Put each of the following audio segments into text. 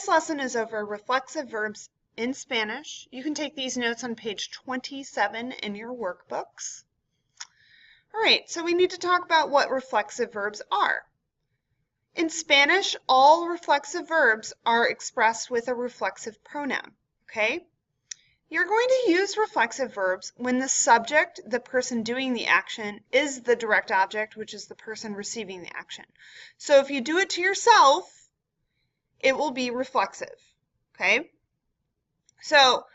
this lesson is over reflexive verbs in Spanish. You can take these notes on page 27 in your workbooks. All right, so we need to talk about what reflexive verbs are. In Spanish, all reflexive verbs are expressed with a reflexive pronoun, okay? You're going to use reflexive verbs when the subject, the person doing the action, is the direct object, which is the person receiving the action. So if you do it to yourself, it will be reflexive, okay? So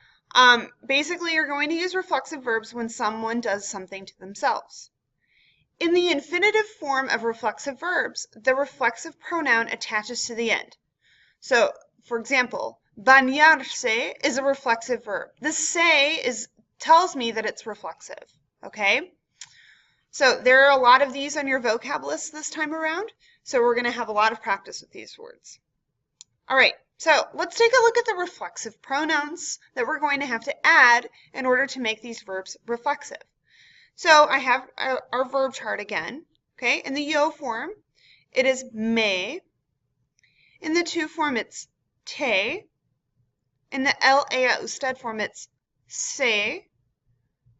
basically, you're going to use reflexive verbs when someone does something to themselves. In the infinitive form of reflexive verbs, the reflexive pronoun attaches to the end. So, for example, bañarse is a reflexive verb. The se tells me that it's reflexive, okay? So there are a lot of these on your vocab list this time around, so we're going to have a lot of practice with these words. All right, so let's take a look at the reflexive pronouns that we're going to have to add in order to make these verbs reflexive. So I have our verb chart again, okay? In the yo form, it is me. In the tu form, it's te. In the el, ella, usted form, it's se.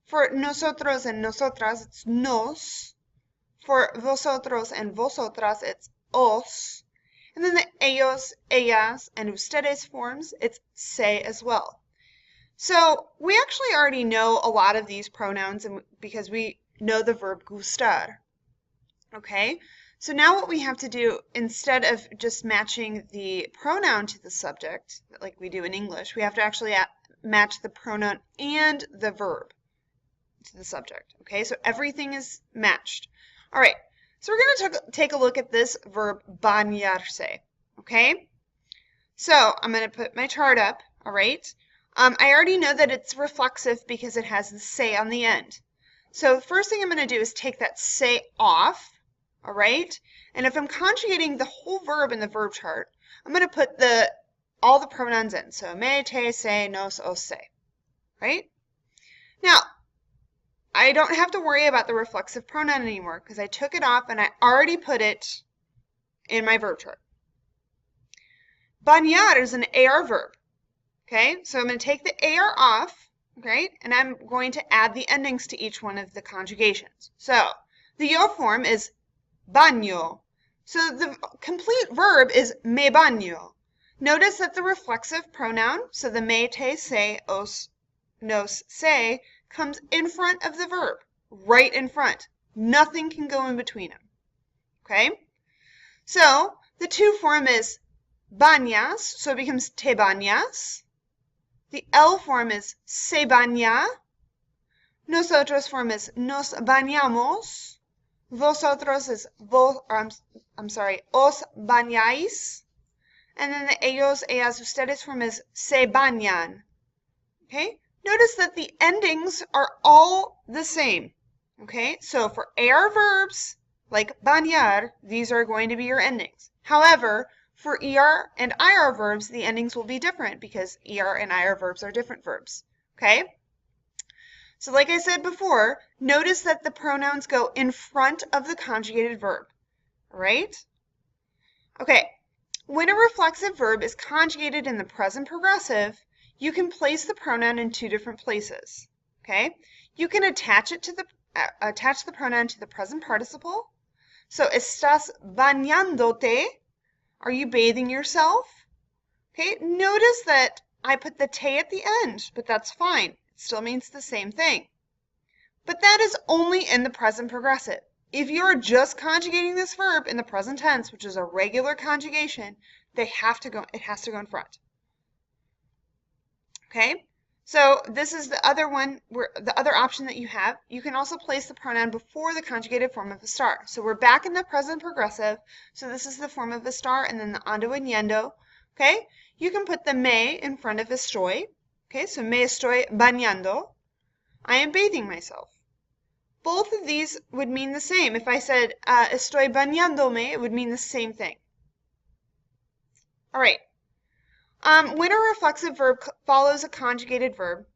For nosotros and nosotras, it's nos. For vosotros and vosotras, it's os. And then the ellos, ellas, and ustedes forms, it's se as well. So we actually already know a lot of these pronouns because we know the verb gustar, okay? So now what we have to do, instead of just matching the pronoun to the subject, like we do in English, we have to actually match the pronoun and the verb to the subject, okay? So everything is matched. All right, so we're going to take a look at this verb bañarse, okay? So I'm going to put my chart up, all right? I already know that it's reflexive because it has the se on the end. So the first thing I'm going to do is take that se off, all right? And if I'm conjugating the whole verb in the verb chart, I'm going to put all the pronouns in. So me, te, se, nos, os, se, right? Now, I don't have to worry about the reflexive pronoun anymore because I took it off and I already put it in my verb chart. Bañar is an AR verb. Okay, so I'm going to take the AR off, okay, and I'm going to add the endings to each one of the conjugations. So the yo form is baño. So the complete verb is me baño. Notice that the reflexive pronoun, so the me, te, se, os, nos, se, comes in front of the verb, right in front. Nothing can go in between them. Okay, so the tu form is bañas, so it becomes te bañas. The el form is se baña. Nosotros form is nos bañamos. Vosotros is os bañáis. And then the ellos, ellas, ustedes form is se bañan. Okay? Notice that the endings are all the same. Okay? So for AR verbs, like bañar, these are going to be your endings. However, for ER and IR verbs, the endings will be different because ER and IR verbs are different verbs, okay? So like I said before, notice that the pronouns go in front of the conjugated verb, right? Okay, when a reflexive verb is conjugated in the present progressive, you can place the pronoun in two different places, okay? You can attach the pronoun to the present participle. So, estás bañándote. Are you bathing yourself? Okay, notice that I put the te at the end, but that's fine. It still means the same thing. But that is only in the present progressive. If you are just conjugating this verb in the present tense, which is a regular conjugation, it has to go in front. Okay, so this is the other one, the other option that you have. You can also place the pronoun before the conjugated form of the star. So we're back in the present progressive. So this is the form of the star and then the ando and yendo. Okay, you can put the me in front of estoy. Okay, so me estoy bañando. I am bathing myself. Both of these would mean the same. If I said estoy bañándome, it would mean the same thing. All right. When a reflexive verb follows a conjugated verb,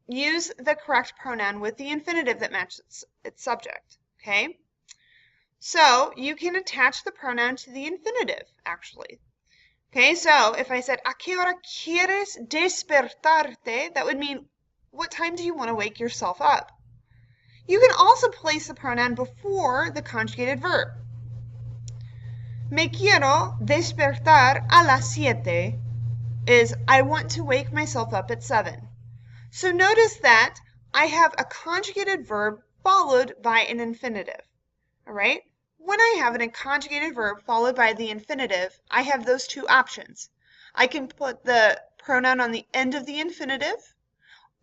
use the correct pronoun with the infinitive that matches its subject, okay? So you can attach the pronoun to the infinitive, actually. Okay, so if I said, ¿A qué hora quieres despertarte? That would mean, what time do you want to wake yourself up? You can also place the pronoun before the conjugated verb. Me quiero despertar a las 7 is I want to wake myself up at 7. So notice that I have a conjugated verb followed by an infinitive. All right? When I have a conjugated verb followed by the infinitive, I have those two options. I can put the pronoun on the end of the infinitive,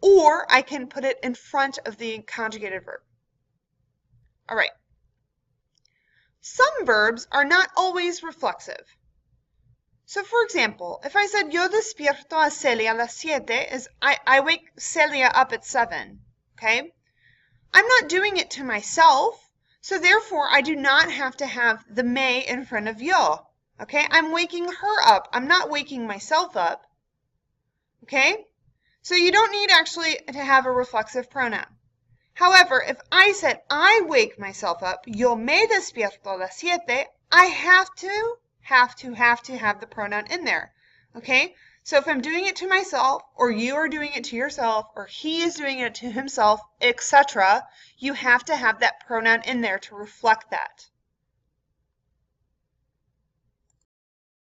or I can put it in front of the conjugated verb. All right. Some verbs are not always reflexive. So for example, if I said yo despierto a Celia a las 7 is I wake Celia up at 7, okay? I'm not doing it to myself, so therefore I do not have to have the me in front of yo, okay? I'm waking her up. I'm not waking myself up, okay? So you don't need actually to have a reflexive pronoun. However, if I said I wake myself up, yo me despierto a las 7, I have to have the pronoun in there. Okay? So if I'm doing it to myself, or you are doing it to yourself, or he is doing it to himself, etc., you have to have that pronoun in there to reflect that.